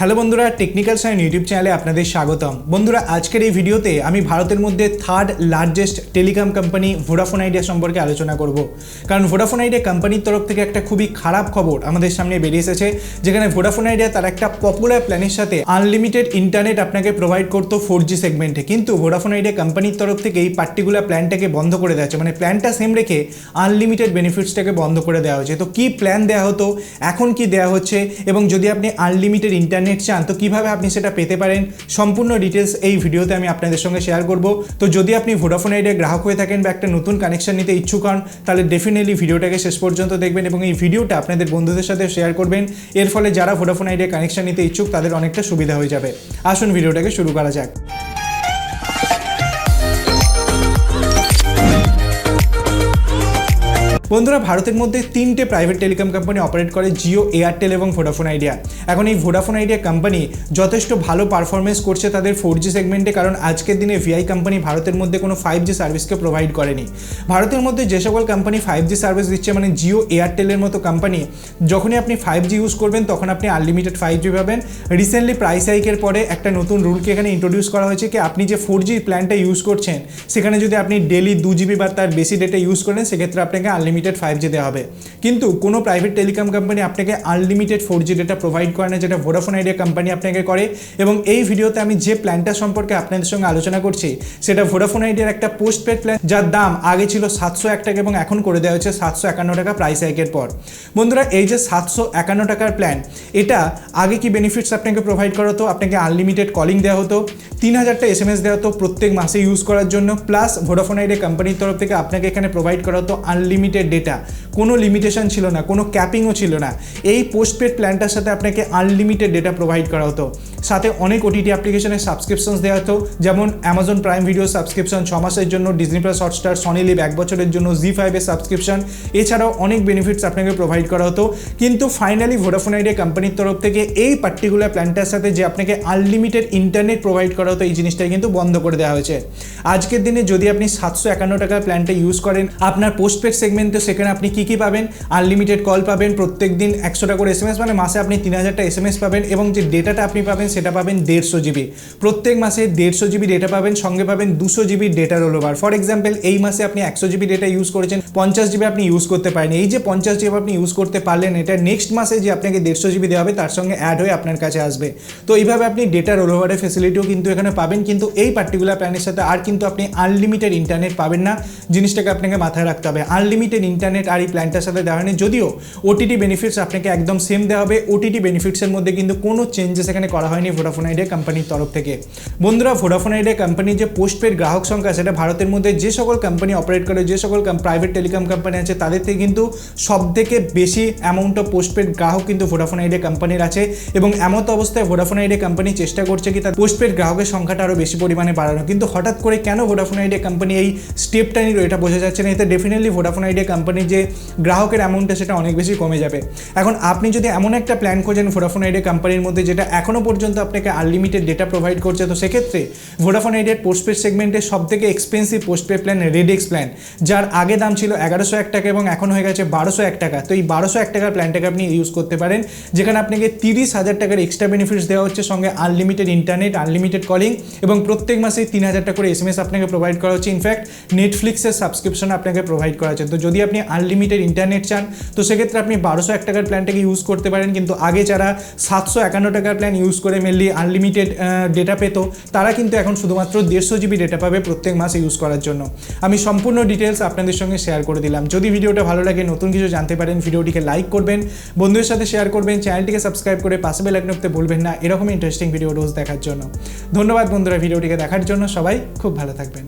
Hello বন্ধুরা, technical science YouTube চ্যানেলে আপনাদের স্বাগতম। বন্ধুরা, আজকের এই ভিডিওতে আমি ভারতের মধ্যে third largest telecom company Vodafone idea সম্পর্কে আলোচনা করব। কারণ ভোডাফোন আইডিয়া কোম্পানির তরফ থেকে একটা খুবই খারাপ খবর আমাদের সামনে বেরিয়ে এসেছে, যেখানে ভোডাফোন আইডিয়া তার একটা পপুলার প্ল্যানের সাথে আনলিমিটেড ইন্টারনেট আপনাকে প্রোভাইড করতো 4G সেগমেন্টে, কিন্তু ভোডাফোন আইডিয়া কোম্পানির তরফ থেকে এই পার্টিকুলার প্ল্যানটাকে বন্ধ করে দেওয়া হচ্ছে। মানে প্ল্যানটা সেম রেখে আনলিমিটেড বেনিফিটসটাকে বন্ধ করে দেওয়া হয়েছে। তো কি প্ল্যান দেওয়া হতো, এখন কি দেওয়া হচ্ছে, এবং যদি আপনি আনলিমিটেড ইন্টারনেট চান তো কিভাবে আপনি সেটা পেতে পারেন, সম্পূর্ণ ডিটেলস এই ভিডিওতে আমি আপনাদের সঙ্গে শেয়ার করব। তো যদি আপনি ভোডাফোন আইডিয়া গ্রাহক হয়ে থাকেন বা একটা নতুন কানেকশন নিতে ইচ্ছুক হন, তাহলে ডেফিনেটলি ভিডিওটাকে শেষ পর্যন্ত দেখবেন এবং এই ভিডিওটা আপনাদের বন্ধুদের সাথে শেয়ার করবেন। এর ফলে যারা ভোডাফোন আইডিয়া কানেকশন নিতে ইচ্ছুক তাদের অনেকটা সুবিধা হয়ে যাবে। আসুন ভিডিওটাকে শুরু করা যাক। বন্ধুরা, ভারতের মধ্যে তিনটে প্রাইভেট টেলিকম কোম্পানি অপারেট করে, জিও, এয়ারটেল এবং ভোডাফোন আইডিয়া। এখন এই ভোডাফোন আইডিয়া কোম্পানি যথেষ্ট ভালো পারফরমেন্স করছে তাদের 4G সেগমেন্টে, কারণ আজকের দিনে ভিআই কোম্পানি ভারতের মধ্যে কোনো 5G সার্ভিসকে প্রোভাইড করেনি। ভারতের মধ্যে যে সকল কোম্পানি 5G সার্ভিস দিচ্ছে, মানে জিও, এয়ারটেলের মতো কোম্পানি, যখনই আপনি 5G ইউজ করবেন তখন আপনি আনলিমিটেড 5G পাবেন। রিসেন্টলি প্রাইস হাইকের পরে একটা নতুন রুলকে এখানে ইন্ট্রোডিউস করা হয়েছে কি আপনি যে 4G প্ল্যানটা ইউজ করছেন সেখানে যদি আপনি ডেলি 2GB বা তার বেশি ডেটা ইউজ করেন সেক্ষেত্রে আপনাকে আনলিমিটেড 5G দেওয়া হবে। কিন্তু কোনো প্রাইভেট টেলিকম কোম্পানি আপনাকে আনলিমিটেড 4G ডেটা প্রোভাইড করে না, যেটা ভোডাফোন আইডিয়া কোম্পানি আপনাকে করে। এবং এই ভিডিওতে আমি যে প্ল্যানটা সম্পর্কে আপনাদের সঙ্গে আলোচনা করছি সেটা ভোডাফোন আইডিয়ার একটা পোস্টপেড প্ল্যান, যার দাম আগে ছিল 701 টাকা এবং এখন করে দেওয়া হয়েছে 751 টাকা প্রাইস হাইকের পর। বন্ধুরা, এই যে 751 টাকার প্ল্যান, এটা আগে কি বেনিফিটস আপনাকে প্রোভাইড করা হতো? আপনাকে আনলিমিটেড কলিং দেওয়া হতো, 3000টা SMS দেওয়া হতো প্রত্যেক মাসে ইউজ করার জন্য, প্লাস ভোডাফোন আইডিয়া কোম্পানির তরফ থেকে আপনাকে এখানে প্রোভাইড করা হতো আনলিমিটেড ডেটা। কোনো লিমিটেশন ছিল না, কোনো ক্যাপিংও ছিল না। এই পোস্টপেড প্ল্যানটার সাথে আপনাকে আনলিমিটেড ডেটা প্রোভাইড করা হতো। সাথে অনেক OTT অ্যাপ্লিকেশনের সাবস্ক্রিপশনস দেওয়া হতো, যেমন অ্যামাজন প্রাইম ভিডিও সাবস্ক্রিপশন 6 মাসের জন্য, Disney plus Hotstar, Sony leave 1 বছরের জন্য, জি5 এর সাবস্ক্রিপশন, এছাড়াও অনেক বেনিফিটস আপনাকে প্রোভাইড করা হতো। কিন্তু ফাইনালি ভোডাফোন আইডিয়া কোম্পানির তরফ থেকে এই পার্টিকুলার প্ল্যানটার সাথে যে আপনাকে আনলিমিটেড ইন্টারনেট প্রোভাইড করা হতো, এই জিনিসটাই কিন্তু বন্ধ করে দেওয়া হয়েছে। আজকের দিনে যদি আপনি 751 টাকার প্ল্যানটা ইউজ করেন আপনার পোস্টপেড সেগমেন্টে, সেখানে আপনি কী কী পাবেন? আনলিমিটেড কল পাবেন, প্রত্যেক দিন 100 টাকা করে SMS, মানে মাসে আপনি 3000টা SMS পাবেন, এবং যে ডেটাটা আপনি পাবেন সেটা পাবেন 150 GB। প্রত্যেক মাসে 150 GB ডেটা পাবেন, সঙ্গে পাবেন 200 GB data role over. For example, এই মাসে আপনি 100 GB ডেটা ইউজ করেছেন, 50 GB আপনি ইউজ করতে পারেন। এই যে 50 GB আপনি ইউজ করতে পারলেন, এটা নেক্সট মাসে যে আপনাকে 150 GB দেওয়া হবে তার সঙ্গে অ্যাড হয়ে আপনার কাছে আসবে। তো এইভাবে আপনি ডেটা রোল ওভারের ফেসিলিটিও কিন্তু এখানে পাবেন। কিন্তু এই পার্টিকুলার প্ল্যানের সাথে আর কিন্তু আপনি আনলিমিটেড ইন্টারনেট পাবেন না, জিনিসটাকে আপনাকে মাথায় রাখতে হবে। আনলিমিটেড ইন্টারনেট আর এই প্ল্যানটার সাথে দেওয়া হয়নি, যদিও OTT বেনিফিটস আপনাকে একদম সেম দেওয়া হবে। OTT বেনিফিটসের মধ্যে কিন্তু কোনো চেঞ্জেস এখানে করা হয়নি ভোডাফোন আইডিয়া কোম্পানির তরফ থেকে। বন্ধুরা, ভোডাফোন আইডিয়া কোম্পানির যে পোস্টপেড গ্রাহক সংখ্যা, সেটা ভারতের মধ্যে যে সকল কোম্পানি অপারেট করে, যে সকল প্রাইভেট টেলিকম কোম্পানি আছে তাদের থেকে কিন্তু সবথেকে বেশি অ্যামাউন্ট অফ পোস্টপেড গ্রাহক কিন্তু ভোডাফোন আইডিয়া কোম্পানির আছে। এবং এমন অবস্থায় ভোডাফোন আইডিয়া কোম্পানি চেষ্টা করছে কি তার পোস্টপেড গ্রাহকের সংখ্যাটা আরও বেশি পরিমাণে বাড়ানো। কিন্তু হঠাৎ করে কেন ভোডাফোন আইডিয়া কোম্পানি এই স্টেপটা নিল এটা বোঝা যাচ্ছে না। এতে ডেফিনেটলি ভোডাফোন আইডিয়া কোম্পানির যে গ্রাহকের অ্যামাউন্টটা সেটা অনেক বেশি কমে যাবে। এখন আপনি যদি এমন একটা প্ল্যান খোঁজেন ভোডাফোন আইডিয়া কোম্পানির মধ্যে যেটা এখনও পর্যন্ত আপনাকে আনলিমিটেড ডেটা প্রোভাইড করছে, তো সেক্ষেত্রে ভোডাফোন আইডিয়ার পোস্টপেড সেগমেন্টের সবথেকে expensive postpaid plan RedX plan, যার আগে দাম ছিল 1101 টাকা এবং এখন হয়ে গেছে 1201 টাকা। তো এই 1201 টাকার প্ল্যানটাকে আপনি ইউজ করতে পারেন, যেখানে আপনাকে 30,000 টাকার এক্সট্রা বেনিফিটস দেওয়া হচ্ছে, সঙ্গে আনলিমিটেড ইন্টারনেট, আনলিমিটেড কলিং, এবং প্রত্যেক মাসে 3000 টাকা করে SMS আপনাকে প্রোভাইড করা হচ্ছে। ইনফ্যাক্ট নেটফ্লিক্সের সাবস্ক্রিপশন আপনাকে প্রোভাইড করা হচ্ছে। তো যদি আপনি আনলিমিটেড ইন্টারনেট চান তো সেক্ষেত্রে আপনি 1201 টাকার প্ল্যানটাকে ইউজ করতে পারেন। কিন্তু আগে যারা 751 টাকার প্ল্যান ইউজ করে মেনলি আনলিমিটেড ডেটা পেত, তারা কিন্তু এখন শুধুমাত্র 150 GB ডেটা পাবে প্রত্যেক মাসে ইউজ করার জন্য। আমি সম্পূর্ণ ডিটেলস আপনাদের সঙ্গে শেয়ার করে দিলাম। যদি ভিডিওটা ভালো লাগে, নতুন কিছু জানতে পারেন, ভিডিওটিকে লাইক করবেন, বন্ধুদের সাথে শেয়ার করবেন, চ্যানেলটিকে সাবস্ক্রাইব করে পাশে বেল আইকন টিপতে ভুলবেন না এরকম ইন্টারেস্টিং ভিডিও রোজ দেখার জন্য। ধন্যবাদ বন্ধুরা ভিডিওটিকে দেখার জন্য, সবাই খুব ভালো থাকবেন।